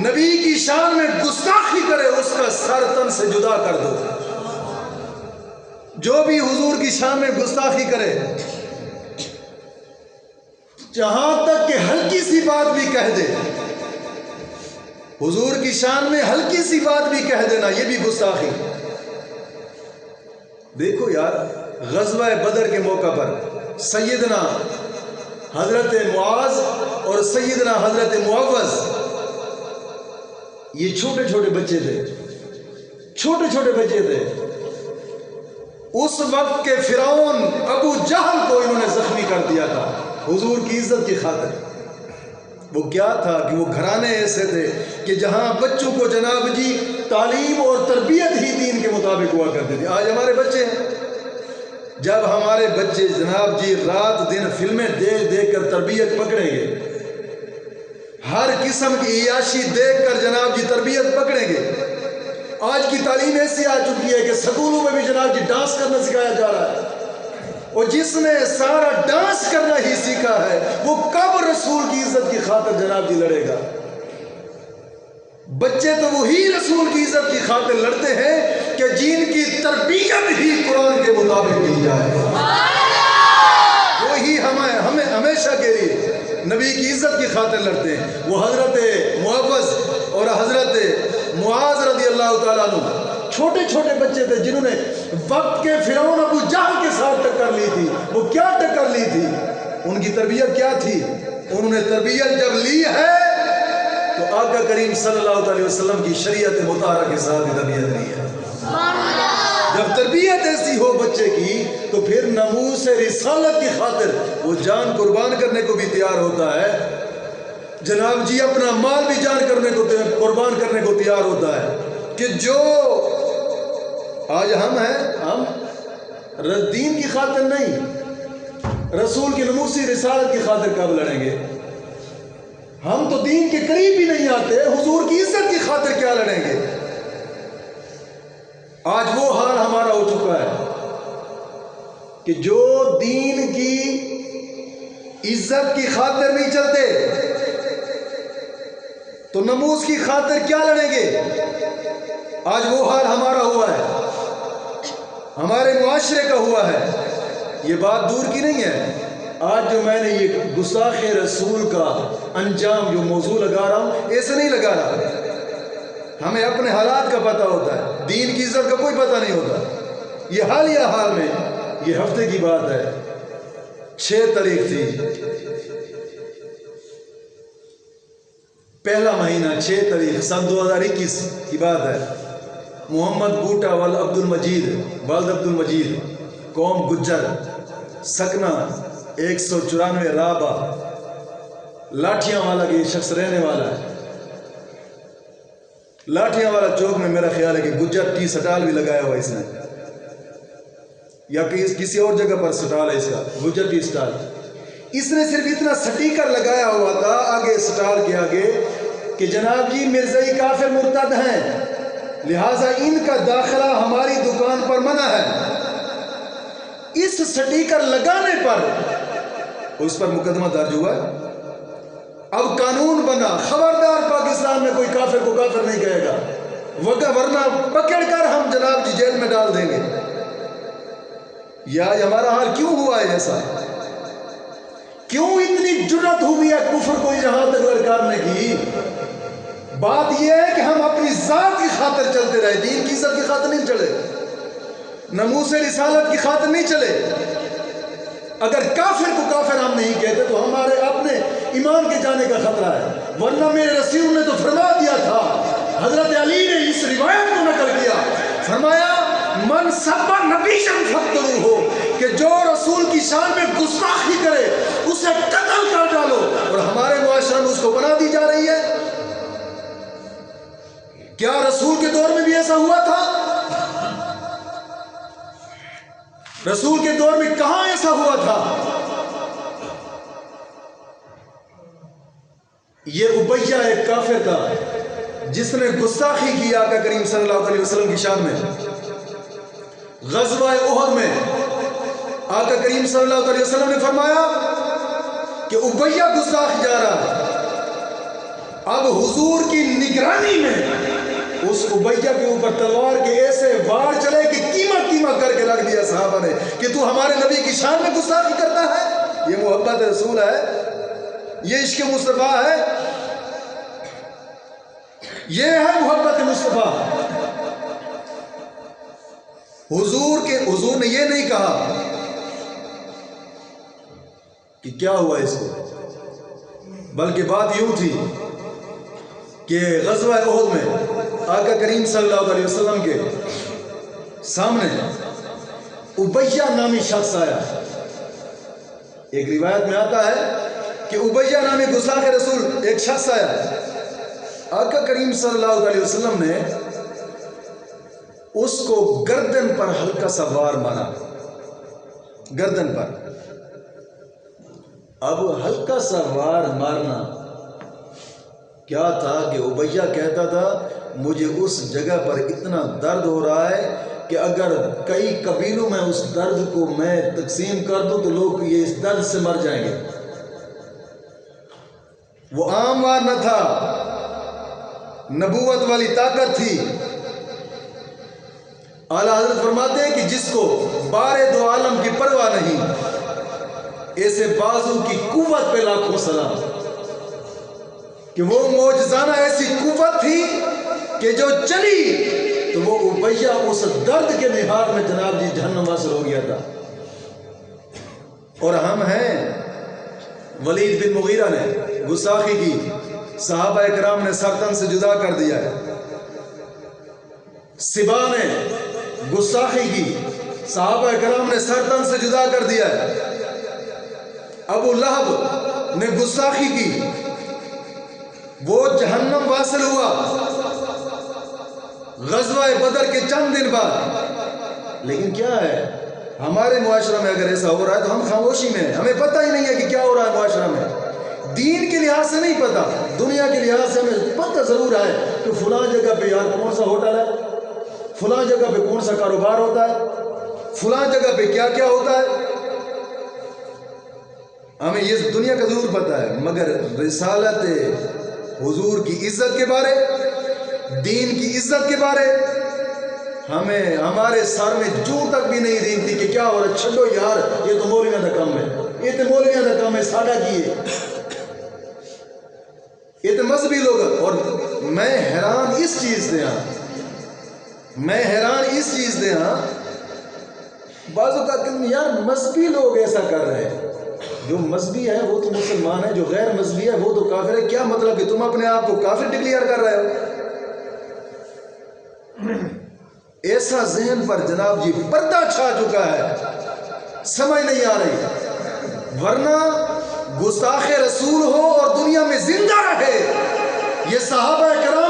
نبی کی شان میں گستاخی کرے اس کا سر تن سے جدا کر دو. جو بھی حضور کی شان میں گستاخی کرے، جہاں تک کہ ہلکی سی بات بھی کہہ دے، حضور کی شان میں ہلکی سی بات بھی کہہ دینا، یہ بھی گستاخی. دیکھو یار، غزوہ بدر کے موقع پر سیدنا حضرت معاذ اور سیدنا حضرت معوذ، یہ چھوٹے چھوٹے بچے تھے، چھوٹے چھوٹے بچے تھے. اس وقت کے فرعون ابو جہل کو انہوں نے زخمی کر دیا تھا حضور کی عزت کی خاطر. وہ کیا تھا کہ وہ گھرانے ایسے تھے کہ جہاں بچوں کو جناب جی تعلیم اور تربیت ہی دین کے مطابق ہوا کرتی تھی. آج ہمارے بچے ہیں، جب ہمارے بچے جناب جی رات دن فلمیں دیکھ دیکھ کر تربیت پکڑیں گے، ہر قسم کی عیاشی دیکھ کر جناب جی تربیت پکڑیں گے. آج کی تعلیم ایسی آ چکی ہے کہ سکولوں میں بھی جناب جی ڈانس کرنا سکھایا جا رہا ہے، اور جس نے سارا ڈانس کرنا ہی سیکھا ہے وہ کب رسول کی عزت کی خاطر جناب جی لڑے گا؟ بچے تو وہی رسول کی عزت کی خاطر لڑتے ہیں کہ جن کی تربیت ہی قرآن کے مطابق کی جائے. وہی ہمیں ہمیشہ کے لیے نبی کی عزت کی خاطر لڑتے ہیں. وہ حضرت معوذ اور حضرت معاذ رضی اللہ تعالیٰ عنہ چھوٹے چھوٹے بچے تھے جنہوں نے وقت کے فرعون ابو جہل کے ساتھ ٹکر لی تھی. وہ کیا ٹکر لی تھی؟ ان کی تربیت کیا تھی؟ انہوں نے تربیت جب لی ہے تو آقا کریم صلی اللہ علیہ وسلم کی شریعت مطہرہ کے ساتھ تربیت لی ہے. جب تربیت ایسی ہو بچے کی تو پھر ناموس رسالت کی خاطر وہ جان قربان کرنے کو بھی تیار ہوتا ہے. جناب جی اپنا مال بھی جان کرنے کو قربان کرنے کو تیار ہوتا ہے. کہ جو آج ہم ہیں، ہم دین کی خاطر نہیں، رسول کی ناموسی رسالت کی خاطر کب لڑیں گے؟ ہم تو دین کے قریب بھی نہیں آتے، حضور کی عزت کی خاطر کیا لڑیں گے؟ آج وہ حال ہمارا ہو چکا ہے کہ جو دین کی عزت کی خاطر نہیں چلتے تو ناموس کی خاطر کیا لڑیں گے؟ آج وہ حال ہمارا ہوا ہے، ہمارے معاشرے کا ہوا ہے. یہ بات دور کی نہیں ہے. آج جو میں نے یہ گستاخ رسول کا انجام جو موضوع لگا رہا ہوں، ایسے نہیں لگا رہا. ہمیں اپنے حالات کا پتہ ہوتا ہے، دین کی عزت کا کوئی پتہ نہیں ہوتا. یہ حالیہ حال میں، یہ ہفتے کی بات ہے، 6 تاریخ تھی، پہلا مہینہ 6 تاریخ سن 2021 کی بات ہے. محمد بوٹا والد عبد المجید قوم گجر سکنہ 194 رابہ لاٹھیاں والا کے شخص رہنے والا ہے. لاٹھیاں والا چوک میں میرا خیال ہے کہ گجر ٹی سٹال بھی لگایا ہوا اس نے، یا کسی اور جگہ پر سٹال ہے اس کا، گجر ٹی سٹال. اس نے صرف اتنا سٹیکر لگایا ہوا تھا آگے سٹال کے آگے کہ جناب جی مرزائی کافر مرتد ہیں، لہٰذا ان کا داخلہ ہماری دکان پر منع ہے. اس سٹیکر لگانے پر اس پر مقدمہ درج ہوا. اب قانون بنا، خبردار پاکستان میں کوئی کافر کو کافر نہیں کہے گا، ورنہ پکڑ کر ہم جناب جی جیل میں ڈال دیں گے. یا ہمارا حال کیوں ہوا ہے ایسا؟ کیوں اتنی جرأت ہوئی ہے کفر کو یہاں تک للکارنے کی؟ بات یہ ہے کہ ہم اپنی ذات کی خاطر چلتے رہے، دین کی عزت کی خاطر نہیں چلے، ناموس رسالت کی خاطر نہیں چلے. اگر کافر کو کافر ہم نہیں کہتے تو ہمارے اپنے ایمان کے جانے کا خطرہ ہے. ورنہ میرے رسول نے تو فرما دیا تھا، حضرت علی نے اس روایت کو نقل کیا، فرمایا من سب نبی شن فقتلوہ ہو، کہ جو رسول کی شان میں گستاخی کرے اسے قتل کر ڈالو. اور ہمارے معاشرے میں اس کو بنا دی جا رہی ہے. کیا رسول کے دور میں بھی ایسا ہوا تھا؟ رسول کے دور میں کہاں ایسا ہوا تھا؟ یہ ابیہ ایک کافر تھا جس نے گستاخی کی آقا کریم صلی اللہ علیہ وسلم کی شان میں. غزوہ احد میں آقا کریم صلی اللہ علیہ وسلم نے فرمایا کہ ابیہ گستاخ جا رہا ہے. اب حضور کی نگرانی میں اس امیہ کے اوپر تلوار کے ایسے وار چلے کہ کیما کیما کر کے رکھ دیا صحابہ نے کہ تو ہمارے نبی کی شان میں گستاخی کرتا ہے. یہ محبت رسول ہے, یہ عشق مصطفیٰ ہے, یہ ہے محبت مصطفیٰ. حضور نے یہ نہیں کہا کہ کیا ہوا اس کو, بلکہ بات یوں تھی کہ غزوہ احد میں آقا کریم صلی اللہ علیہ وسلم کے سامنے امیہ نامی شخص آیا. ایک روایت میں آتا ہے کہ امیہ نامی گستاخ رسول ایک شخص آیا. آقا کریم صلی اللہ علیہ وسلم نے اس کو گردن پر ہلکا سا وار مارا, گردن پر. اب ہلکا سا وار مارنا کیا تھا کہ امیہ کہتا تھا مجھے اس جگہ پر اتنا درد ہو رہا ہے کہ اگر کئی قبیلوں میں اس درد کو میں تقسیم کر دوں تو لوگ یہ اس درد سے مر جائیں گے. وہ عام وار نہ تھا, نبوت والی طاقت تھی. اعلیٰ حضرت فرماتے ہیں کہ جس کو بارے دو عالم کی پرواہ نہیں, ایسے بازو کی قوت پہ لاکھوں سلام. کہ وہ معجزانہ ایسی قوت تھی کہ جو چلی تو وہ امیہ اس درد کے نہار میں جناب جی جہنم واصل ہو گیا تھا. اور ہم ہیں, ولید بن مغیرہ نے گستاخی کی, صحابہ اکرام نے سر تن سے جدا کر دیا ہے. سبا نے گستاخی کی, صحابہ اکرام نے سر تن سے جدا کر دیا ہے. ابو لہب نے گستاخی کی, وہ جہنم واصل ہوا غزوہ بدر کے چند دن بعد. لیکن کیا ہے, ہمارے معاشرہ میں اگر ایسا ہو رہا ہے تو ہم خاموشی میں ہیں, ہمیں پتہ ہی نہیں ہے کہ کیا ہو رہا ہے معاشرہ میں. دین کے لحاظ سے نہیں پتہ, دنیا کے لحاظ سے ہمیں پتہ ضرور ہے کہ فلاں جگہ پہ یار کون سا ہوٹل ہے, فلاں جگہ پہ کون سا کاروبار ہوتا ہے, فلاں جگہ پہ کیا کیا ہوتا ہے. ہمیں یہ دنیا کا ضرور پتہ ہے, مگر رسالت حضور کی عزت کے بارے, دین کی عزت کے بارے ہمیں ہمارے سر میں جو تک بھی نہیں رینگتی کہ کیا ہو رہا ہے. چھڈو یار, یہ تو مولویاں دا کام ہے, یہ تو مولویاں دا کام ہے, ساڈا کی ہے, یہ تو مذہبی لوگ. اور میں حیران اس چیز سے ہاں, میں حیران اس چیز سے ہاں, بعضوں کا یار مذہبی لوگ ایسا کر رہے ہیں. جو مذہبی ہے وہ تو مسلمان ہے, جو غیر مذہبی ہے وہ تو کافر ہے. کیا مطلب کہ تم اپنے آپ کو کافر ڈکلیئر کر رہے ہو؟ ایسا ذہن پر جناب جی پردہ چھا چکا ہے, سمجھ نہیں آ رہی. ورنہ گستاخ رسول ہو اور دنیا میں زندہ رہے, یہ صحابہ کرام